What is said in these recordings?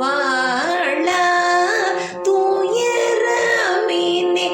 வாழ தூயர மீனே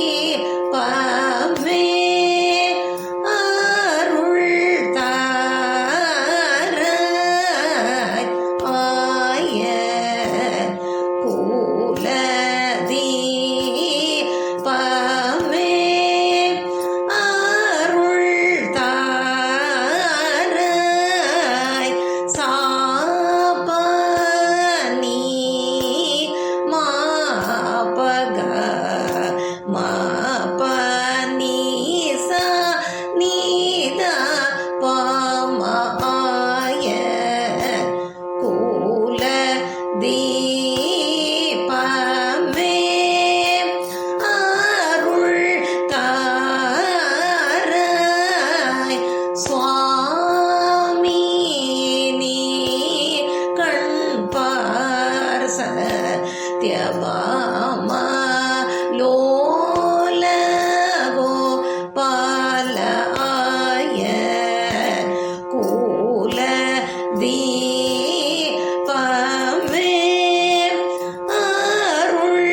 தீபமே அருள் தாராய் ஆய கூல தீபமே அருள் தாராய் சாபனி மாபக மாபனி சா நீதா பமாய கூல தீபமே அருள் தாராய் சுவாமி நீ கண்பார் சத்யபாமா லோல கோபால ஆய கூல தீபமே அருள்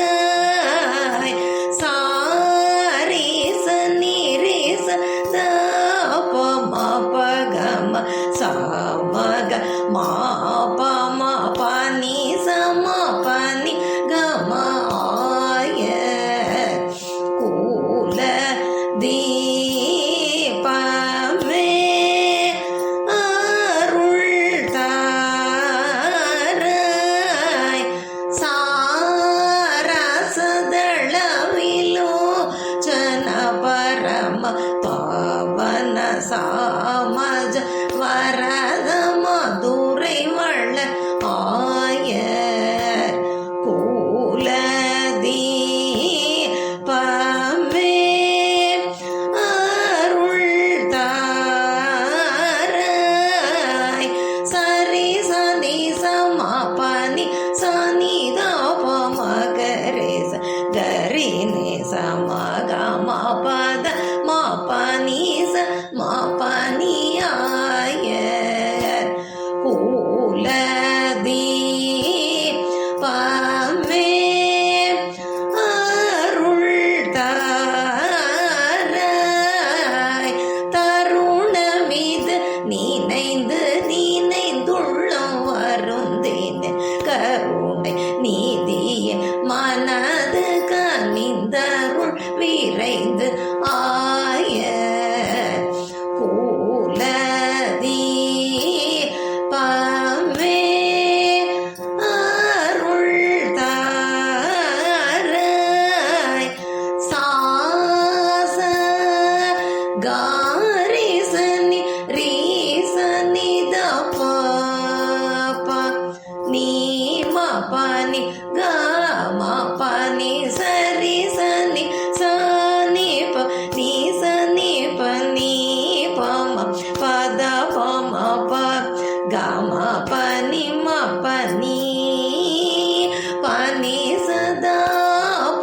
தாராய் சாரிச நிரிச தபமபகம சாமக மாபமபனி சமபனி கமாய கூல தீபமே அருள் தாராய் சாரசதளவிலோ ஜன பரம பாவன சாமஜ வரத மதுரை வள்ள ஆய கூல தீபமே அருள் தாராய் சரி சனி சமபனி சனி தபமகரே கரி நி சமகம பத மபனி ச மபனி ஆய கூல தீபமே அருள் தாராய் தருணமிது நினைந்து நினைந்துள்ளம் வருந்தேன் கருணை நீதிய மனது கனிந்தருள் விரைந்து ஆய கூல தீபமே அருள் தாராய் சாச காரிசனி ரீசனி தபப நீ மபனி கமபனி சரி சனி சனி ப நீ சனி பனி பம பத பம ப கம பனி மபனி பனி சதா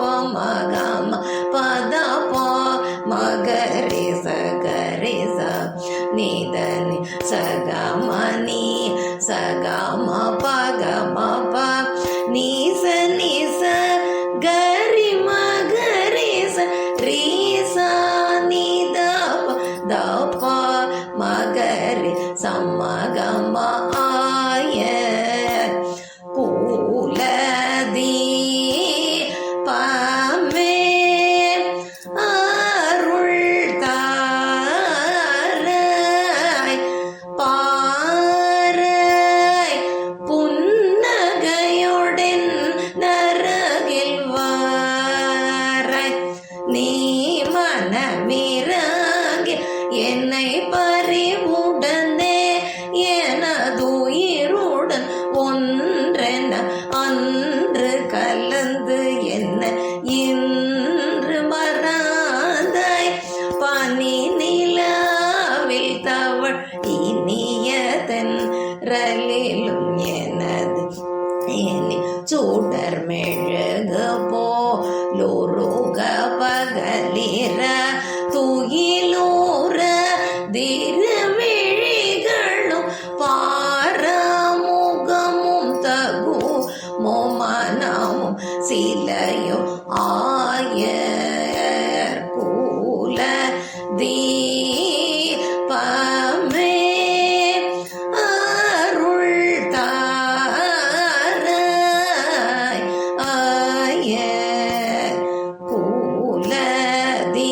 பம கம பத ப மகரி சகரி ச நிதனி சகமனி சகம பகம ப நீச நிச கரி மகரி ச ரீச நித தப மகரி சமகம ஆய கூல தீபமே அருள் தாராய் பாராய் புன்னகையுடன் நரகில் வாராய் நீ மனமிறங்கி என்னை பறிவுடனே எனதுயிருடன் ஒன்றென அன்று கலந்து என்ன இன்று மறாதாய் பனி நிலாவில் தவள் இனியதன் ரலிலும் எனது இனி சுடர் மெழுகு போலுருக பகலிர துயிலூர திருவிழிகளும் பாரமுகமும் தகு மோமனமும் சிலையோ ஆய கூல தீபமே அருள் தாராய் ஆய கூல தீபமே.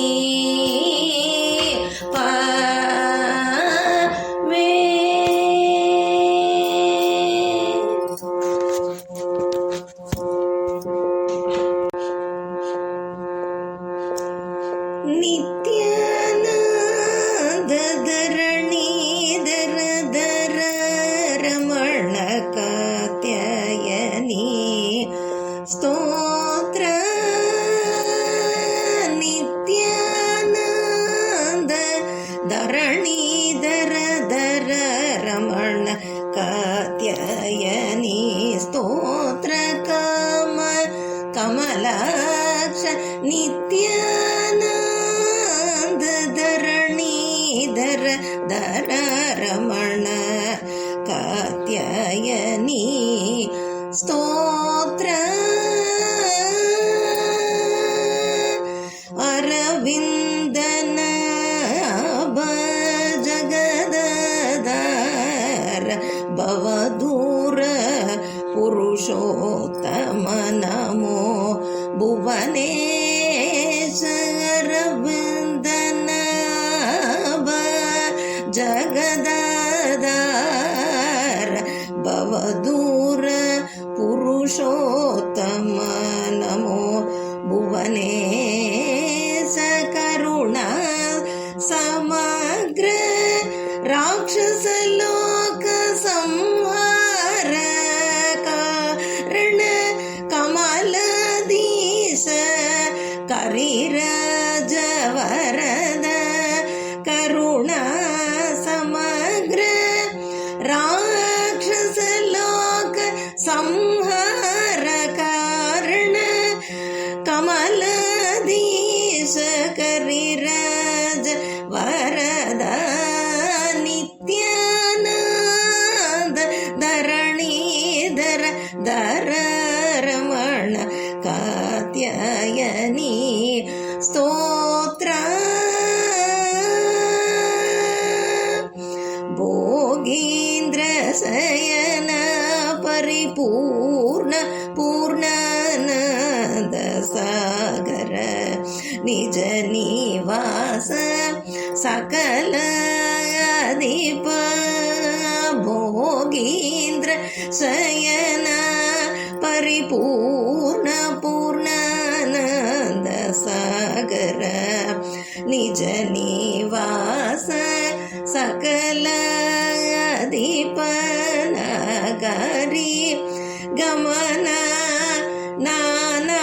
ನಿತ್ಯಾನಂದ ಧರಣೀಧರ ಧರ ರಮಣ ಕಾತ್ಯಾಯನಿ ಸ್ತೋತ್ರ. ನಿತ್ಯಾನಂದ ಧರಣೀಧರ ಧರ ರಮಣ ಕಾತ್ಯಾಯನಿ ಸ್ತೋತ್ರ. ಕಮಲಾಕ್ಷ ನಿತ್ಯಾನಂದ ಧರಣೀಧರ ಧರ ರಮಣ ಕಾತ್ಯಾಯನಿ ಸ್ತೋತ್ರ. ಅರವಿಂದನ ಜಗದಾಧಾರ ಭವದೂರ ಪುರುಷೋತ್ತಮ ನಮೋ ಭುವನೇಶ. ಅರವಿಂದನ ಜಗದಾಧಾರ ಭವದೂರ ಪುರುಷೋತ್ತಮ ನಮೋ ಭುವನೇಶ. ಕರುಣಾ ಸಮಗ್ರ ರಾಕ್ಷಸ ಲೋಕ ಸಂಹಾರ ಕಾರಣ ಕಮಲದೀಶ ಕರಿರಾಜ ವರದ. ಕರುಣಾ ಸಮಗ್ರ ರಾಕ್ಷಸ ಲೋಕ ಸಂಹಾರ ಕಾರಣ ಕಮಲದೀಶ ಕರಿರಾಜ ವರದ. ನಿತ್ಯಾನಂದ ಧರಣೀಧರ ಧರ ರಮಣ ಕಾತ್ಯಾಯನಿ ಸ್ತೋತ್ರ. ಭೋಗೀಂದ್ರ ಶಯನ ಪರಿಪೂರ್ಣ ಪೂರ್ಣಾನಂದ ಸಾಗರ ನಿಜ ನಿವಾಸ ಸಕಲ ದೀಪ. ಭೋಗೀಂದ್ರ ಶಯನ ಪರಿಪೂರ್ಣ ಪೂರ್ಣಾನಂದ ಸಾಗರ ನಿಜ ನಿವಾಸ ಸಕಲ ದೀಪ. ನಗರಿ ಗಮನ ನಾನಾ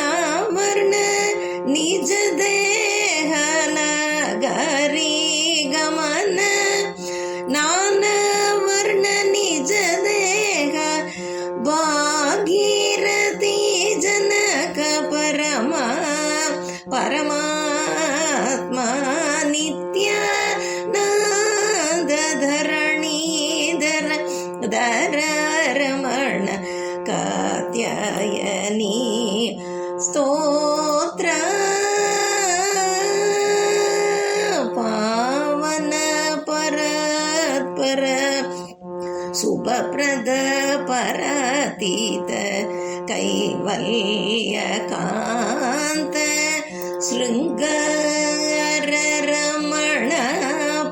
ವರ್ಣ ನಿಜ ದೇಹ. ನಗರಿ ಗಮನ ನಾನಾ ವರ್ಣ ನಿಜ ದೇಹ. ಭಾಗೀರಥಿ ಜನಕ ಪರಮ ಪರಮಾತ್ಮ. ನಿತ್ಯಾನಂದ ಧರಣೀಧರ ಧರ ರಮಣ ಕಾತ್ಯಾಯನಿ ಸ್ತೋತ್ರ. ಪಾವನ ಪರಾತ್ಪರ ಶುಭಪ್ರದ ಪರಾತೀತ ಕೈವಲ್ಯ ಕಾಂತ ಶೃಂಗಾರ ರಮಣ.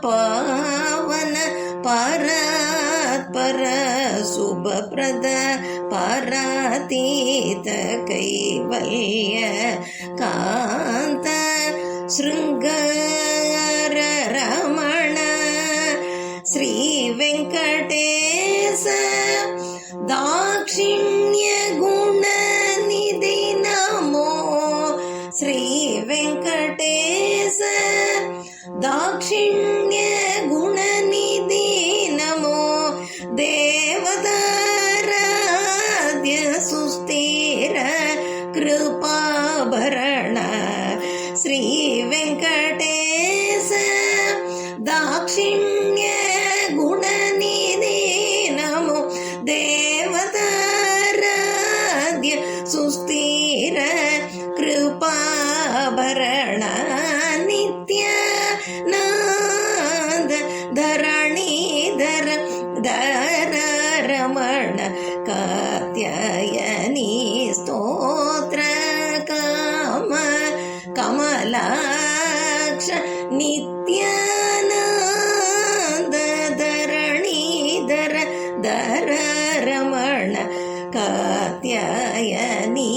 ಪಾವನ ಪರಾತ್ಪರ ಶುಭಪ್ರದ ಪರಾತೀತ ಕೈವಲ್ಯ ಕಾಂತ ಶೃಂಗಾರ ರಮಣ. ಶ್ರೀ ವೆಂಕಟೇಶ ದಾಕ್ಷಿಣ್ಯ ಗುಣ ನಿಧಿ ನಮೋ. ಶ್ರೀ ವೆಂಕಟೇಶ ದಾಕ್ಷಿಣ್ಯ ಗುಣ ನಿಧಿ ನಮೋ. ದೇವದಾರಾಧ್ಯ ಸುಸ್ಥಿರ ಕೃಪಾಭರಣ. ಶ್ರೀ ವೆಂಕಟೇಶ ದಾಕ್ಷಿಣ್ಯ ಗುಣ ನಿಧಿ ನಮೋ. ದೇವದಾರಾಧ್ಯ ಸುಸ್ಥಿರ ಕೃಪಾಭರಣ ನಿತ್ಯ ನಾದ ಧರಣೀಧರ ಧರ ರಮಣ ಕಾತ್ಯಾಯನಿ ಸ್ತೋತ್ರ ಕಾಮ ಕಮಲಾಕ್ಷ ನಿತ್ಯಾನಂದ ಧರಣೀಧರ ಧರ ರಮಣ ಕಾತ್ಯಾಯನಿ